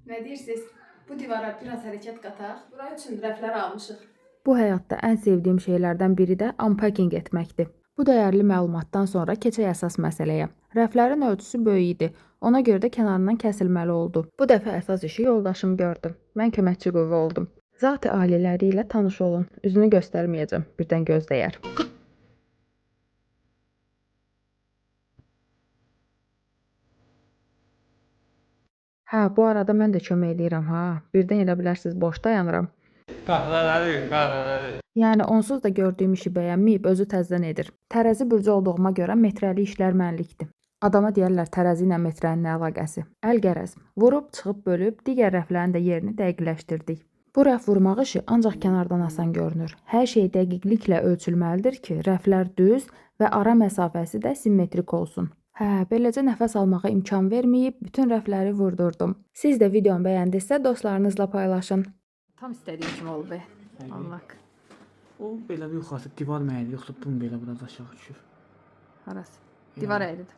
Nə deyirsiniz? Bu divara biraz hərəkət qataq. Bura üçün rəflər almışıq. Bu həyatda ən sevdiyim şeylərdən biri də unpacking etməkdir. Bu dəyərli məlumatdan sonra keçək əsas məsələyə. Rəflərin ölçüsü böyük idi. Ona görə də kənarından kəsilməli oldu. Bu dəfə əsas işi yoldaşım gördü. Mən köməkçi qüvvə oldum. Zat-ı aliləri ilə tanış olun. Üzünü göstərməyəcəm. Birdən gözləyər. Hə, bu arada mən də kömək eləyirəm ha. Birdən elə bilərsiniz boş dayanıram. Yəni onsuz da gördüyüm işi bəyənməyib özü təzədən edir. Tərəzi bürcü olduğuma görə metrəli işlər mənlikdir. Adama deyərlər tərəzi ilə metrənin nə əlaqəsi. Əl qərəz. Vurub, çıxıb bölüb, digər rəflərin də yerini dəqiqləşdirdik. Bu rəf vurmaq işi ancaq kənardan asan görünür. Hər şey dəqiqliklə ölçülməlidir ki, rəflər düz və ara məsafəsi də simmetrik olsun. Hə, beləcə nəfəs almağa imkan verməyib bütün rəfləri vurdurdum. Siz də videomu bəyəndinizsə dostlarınızla paylaşın. Tam istədiyim kimi oldu. Allah. O belə bir yuxarı divar məyədi, yoxsa bunu belə biraz aşağı düşür. Harası? Divar əyridir.